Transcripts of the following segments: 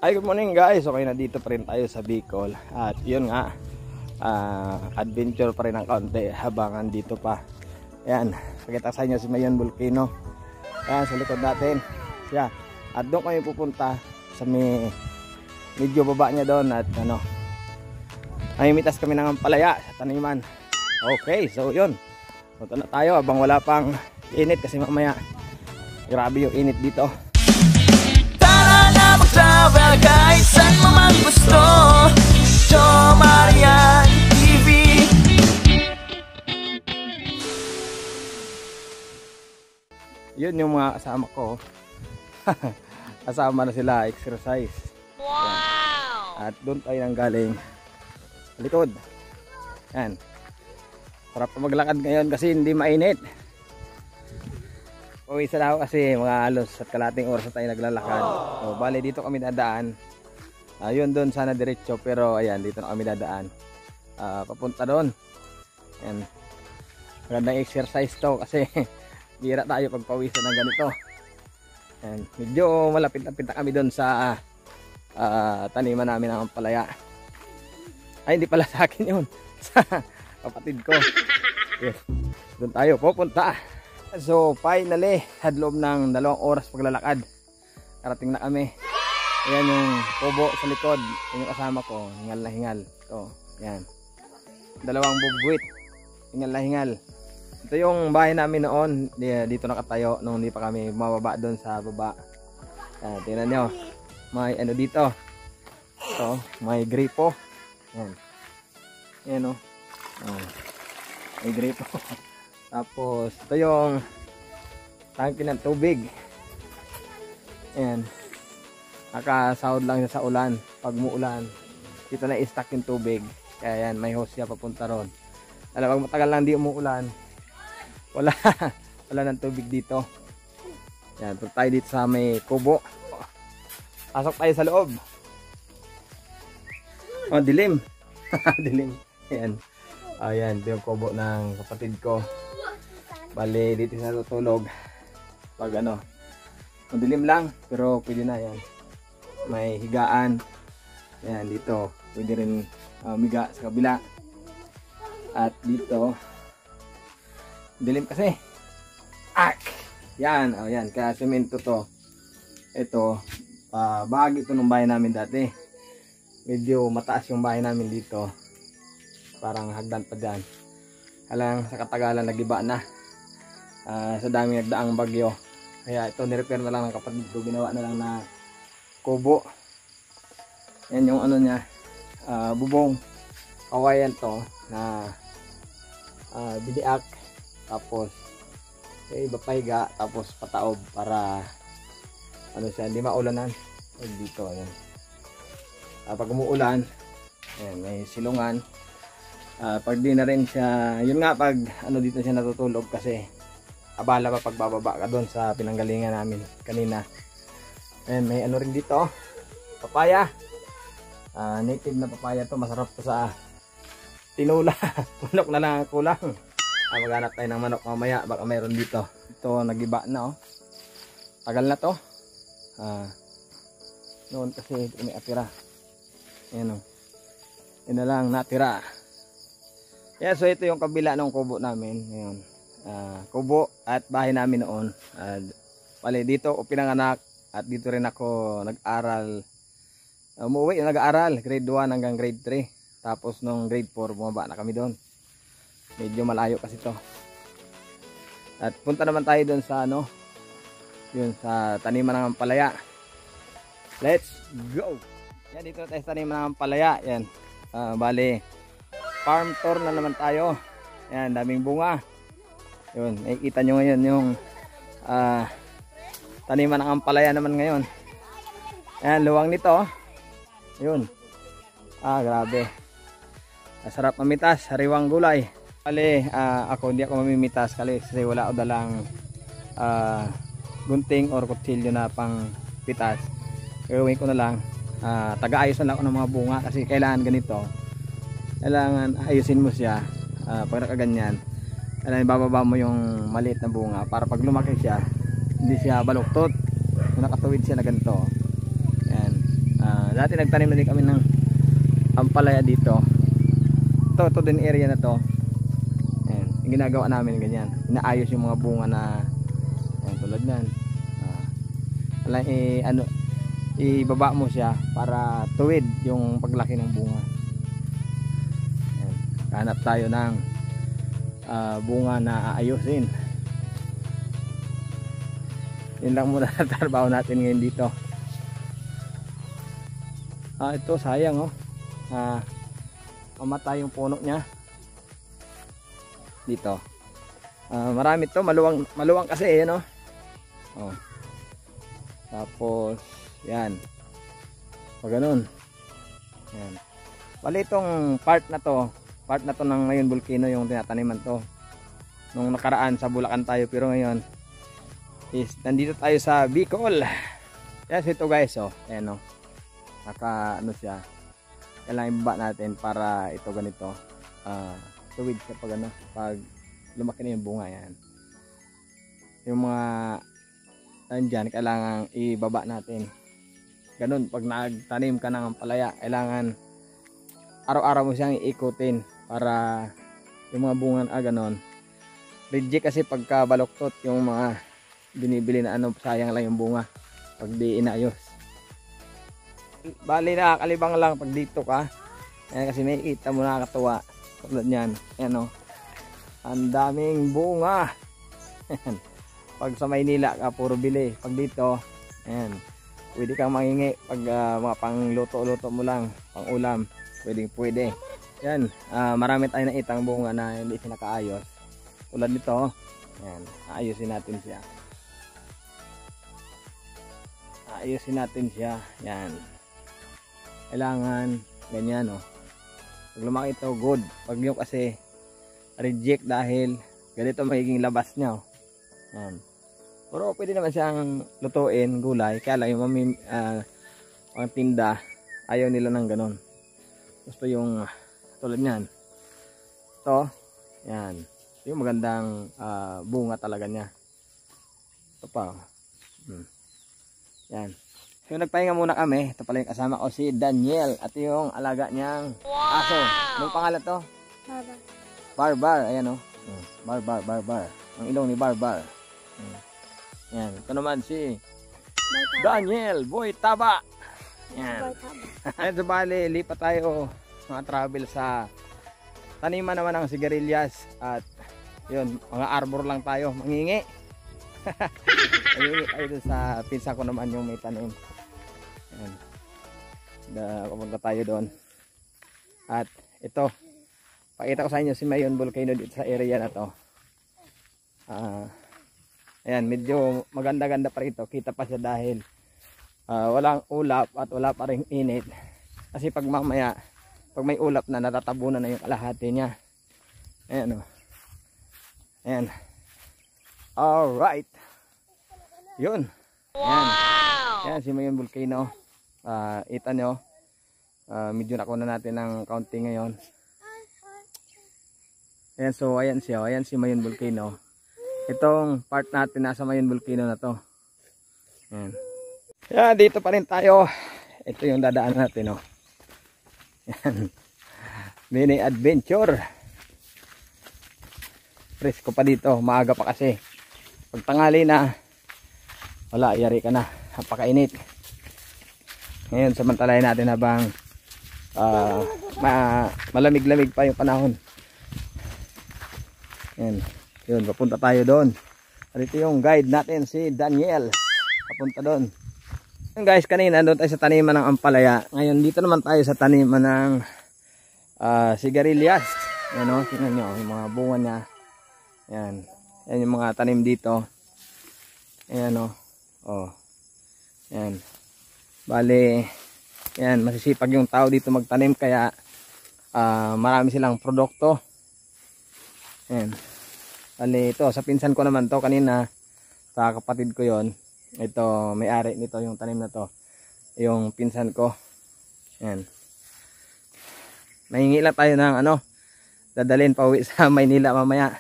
Good morning guys. Okay, na dito pa rin tayo sa Bicol. At yun nga, adventure pa rin ang kaunti habang andito pa. Ayan, pakita sa inyo si Mayon Volcano. Ayan, sa likod natin siya. At doon kami pupunta sa medyo baba niya doon. At ano, namimitas kami ng ampalaya sa taniman. Okay, so yun, punta na tayo habang wala pang init kasi mamaya grabe yung init dito. Tara na mag-travel kahit saan mo man gusto. Joe Marian TV. Yun yung mga kasama ko. Kasama na sila, exercise. Wow! At doon tayo nang galing sa likod. Yan. Sarap pa maglakad ngayon kasi hindi mainit. Uwi sa ako kasi mga halos at kalating oras na tayo naglalakad. So, bali dito kami dadaan. Yun doon sana diretso pero ayan dito na kami dadaan. Papunta doon. Ayan. Magandang exercise to kasi bira tayo pagpawisan ng ganito. Ayan. Medyo malapit-lapit na kami doon sa taniman namin ng ampalaya. Ay hindi pala sa akin yun. Sa kapatid ko. Yes. Doon tayo pupunta. So finally, sa loob ng 2 oras paglalakad, karating na kami. Ayan yung kubo sa likod, yung kasama ko, hingal na hingal. Ito, yan. 2 bubwit, hingal na hingal. Ito yung bahay namin noon, dito nakatayo nung hindi pa kami mababa doon sa baba. Tingnan nyo, may ano dito. Ito, may gripo. Yan. Yan o. May gripo. Tapos ito yung tangke ng tubig. Ayan. Nakasahod lang siya sa ulan. Pag muulan, dito na i-stack yung tubig. Kaya yan, may hose siya papunta ron. Alam, pag matagal lang di umuulan, wala ng tubig dito. Yan, punta tayo dito sa may kubo. Pasok tayo sa loob. Oh, dilim. Dilim. Ayan. Ayan, ito yung kubo ng kapatid ko. Bale, dito siya natutulog. Pag ano, madilim lang, pero pwede na yan. May higaan. Ayan, dito. Pwede rin miga sa kabila. At dito, dilim kasi. Yan, oh yan. Kaya semento to. Ito, bahagi ito ng bahay namin dati. Medyo mataas yung bahay namin dito. Parang hagdan pa dyan. Alang sa katagalan nagiba na. Sa daming nagdaang bagyo. Kaya ito nirepair na lang ng kapatid ko. Ginawa na lang na kubo. Yan yung ano niya. Bubong. Kawayan to. Na bidiak. Tapos iba pahiga. Tapos pataob para ano siya. Hindi maulanan. Dito. Ayan. Pag umuulan. Ayan, may silungan. Pag di na rin siya. Yun nga pag ano dito siya natutulog kasi abala pa pagbababa ka doon sa pinanggalingan namin kanina. And may ano rin dito, papaya. Native na papaya to, masarap to sa tinula. Manok na lang kulang. Maghanap tayo ng manok mamaya, baka mayroon dito. Ito nagiba na oh. Tagal na to. Noon kasi ito may atira. Ayan oh. Yan na lang natira. Yeah, so ito yung kabila ng kubo namin ngayon. Kubo at bahay namin noon. Bali dito ako pinanganak at dito rin ako nag-aral. Umuwi nag-aaral grade 1 hanggang grade 3. Tapos nung grade 4 bumaba na kami doon. Medyo malayo kasi to. At punta naman tayo doon sa ano, yun sa taniman ng ampalaya. Let's go. Yan, dito tayo sa taniman ng ampalaya. Yan. Bali farm tour na naman tayo. Yan, daming bunga. Yun, nakikita nyo ngayon yung taniman ng ampalaya naman ngayon. Ayan, luwang nito. Yun. Grabe. Sarap mamitas, sariwang gulay. Bale, ako hindi ako mamimitas kasi wala ako dalang gunting or kutsilyo na pang pitas. Gawin ko na lang, taga-ayos na lang ako ng mga bunga kasi kailangan ganito. Kailangan ayusin mo siya pag nakaganyan. Kailangan ibababa mo yung maliit na bunga para pag lumaki siya hindi siya baluktot. Kung nakatuwid siya na ganito, yan, Dati nagtanim na din kami ng ampalaya dito. Ito din area na to. Ayan, yung ginagawa namin ganyan. Inaayos yung mga bunga na ayan, tulad nan. Ibaba mo siya para tuwid yung paglaki ng bunga. Ayan, hanap tayo ng bunga na aayusin. Yun lang muna ang trabaho natin ngayon dito. Ito sayang mamatay yung puno niya dito. Marami to, maluwang kasi tapos yan pag ganun yan. Bali itong part na to ng Mayon Volcano yung tinataniman to. Nung nakaraan sa Bulacan tayo, pero ngayon is nandito tayo sa Bicol. Yes, ito guys, ayan naka siya, kailangan ibaba natin para ito ganito tuwid siya pag lumaki na yung bunga. Yan yung mga andyan, kailangan ibaba natin ganun. Pag nagtanim ka ng ampalaya, kailangan araw-araw mo siyang iikutin para yung mga bunga ganun. Reject kasi pagka baluktot yung mga binibili na sayang lang yung bunga pag di inayos. Bali nakakalibang lang pag dito ka. Ayan, kasi may kita mo, nakakatuwa. Tulad yan. Ayan ang daming bunga. Pag sa Maynila ka, puro bili. Pag dito, ayan, pwede kang mangingi. Pag mga pangluto-luto mo lang, pang ulam, pwede. Yan, marami tayong naitang bunga na hindi siya nakaayos. Tulad nito, ayan, ayusin natin siya. Yan. Kailangan ganyan pag lumaki ito, good. Pag yung kasi reject dahil ganito magiging labas niya yan. Pero pwede naman siyang lutuin, gulay. Kaya lang yung ang tinda ayaw nila ng ganon. Gusto yung tulad niyan. Ito, yan, yung magandang bunga talaga niya. Ito pa yan. So nagpahinga muna kami. Ito pala yung kasama ko, si Daniel, at yung alaga niyang aso. Anong pangalan to? Barbar. Ayan Barbar. Ang ilong ni Barbar. Yan. Ito naman si Daniel Boy Taba. Yan. Ayan, so bali, lipat tayo mga travel sa taniman naman ng sigarilyas. At yun, mga arbor lang tayo mangingi. Mangingi tayo dun sa pinsa ko naman yung may tanim. Ayan. Pupunta tayo doon. At ito, pakita ko sa inyo si Mayon Volcano dito sa area na to. Ayan, medyo maganda-ganda pa rito. Kita pa siya dahil walang ulap at wala pa ring init. Kasi pag mamaya, pag may ulap na, natatabunan na yung kalahati niya. Ayan Ayan. Alright. Yun. Ayan. Ayan si Mayon Volcano. Ita nyo, medyo nakuna natin ng counting ngayon. Ayan, so ayan siya. Ayan si Mayon Volcano. Itong part natin nasa Mayon Volcano na to. Ayan. Ayan, dito pa rin tayo. Ito yung dadaan natin. Ayan. Mini adventure. Presko pa dito. Maaga pa kasi. Pag tanghali na, wala, yari ka na. Napakainit. Ngayon, samantalahin natin habang malamig-lamig pa yung panahon. Ayan. Yun, papunta tayo doon. Dito yung guide natin, si Daniel. Papunta doon. Yun guys, kanina doon tayo sa taniman ng ampalaya. Ngayon, dito naman tayo sa taniman ng sigarilyas. Ayan tingnan nyo, yung mga bunga niya. Ayan. Ayan yung mga tanim dito. Ayan Ayan. Bale, yan, masisipag yung tao dito magtanim, kaya marami silang produkto. Ayan. Bale, ito, sa pinsan ko naman to kanina, sa kapatid ko yon. Ito, may-ari nito yung tanim na to. Yung pinsan ko. Ayan. Mahingi lang tayo ng dadalhin pa uwi sa Maynila mamaya.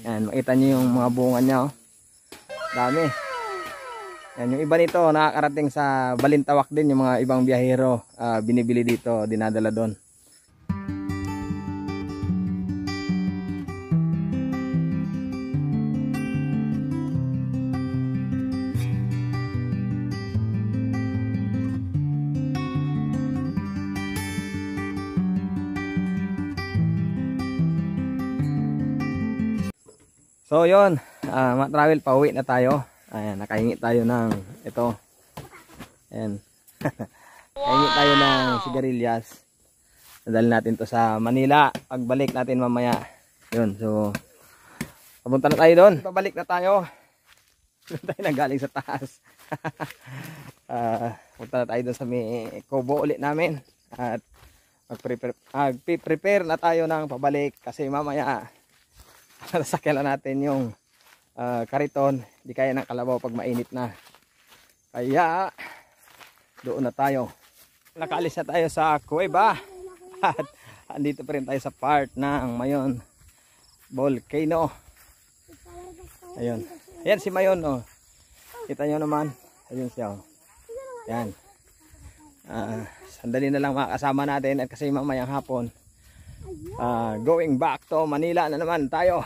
Ayan, makita nyo yung mga bunga niya. Dami. Yan, yung iba nito nakakarating sa Balintawak din, yung mga ibang biyahero binibili dito, dinadala doon. So yun, mga travel, pauwi na tayo. Ayan, nakahingi tayo ng ito. Ayan. Nakahingi tayo ng sigarilyas. Nadali natin to sa Manila. Pagbalik natin mamaya. Yun, so papunta na tayo doon. Pabalik na tayo. Doon tayo nanggaling sa taas. Punta na tayo doon sa may kubo ulit namin. At mag-prepare na tayo ng pabalik kasi mamaya sakyan natin yung kariton, di kaya ng kalabaw pag mainit na, kaya doon na tayo. Nakaalis na tayo sa kuweba at andito pa rin tayo sa part ng Mayon Volcano. Ayun, ayan si Mayon, oh. Kita nyo naman, ayun siya, oh. Yan, sandali na lang makakasama natin at kasi mamayang hapon going back to Manila na naman tayo.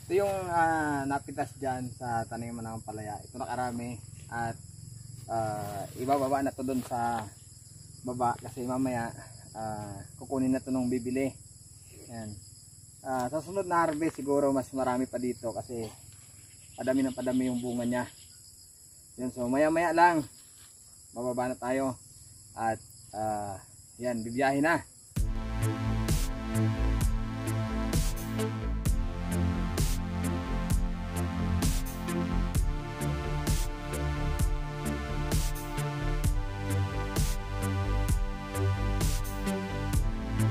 Ito yung napitas dyan sa taniman ng palaya. Ito nakarami at ibababa na to dun sa baba kasi mamaya kukunin na to nung bibili. Yan. Sa sunod na harvest siguro mas marami pa dito kasi padami ng padami yung bunga niya. Yan, so maya maya lang bababa na tayo at yan, bibiyahin na.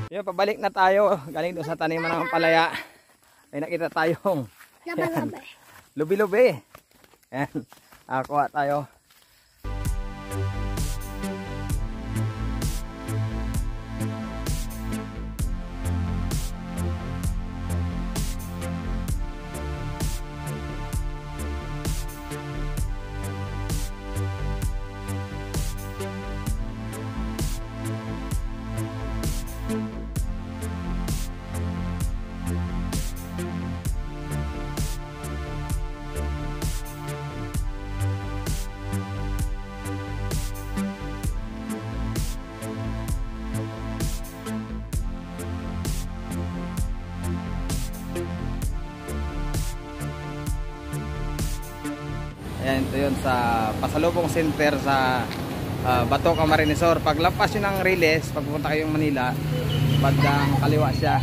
Yun, pabalik na tayo. Galing doon sa taniman ng palaya. Ay nakita tayong lubi-lubi. Ayan. Kuha tayo. Ayan, ito yun sa pasalubong center sa Bato Camarines Sur. Pag lampas yun ng Riles, pag pupunta kayong Manila, bandang kaliwa siya.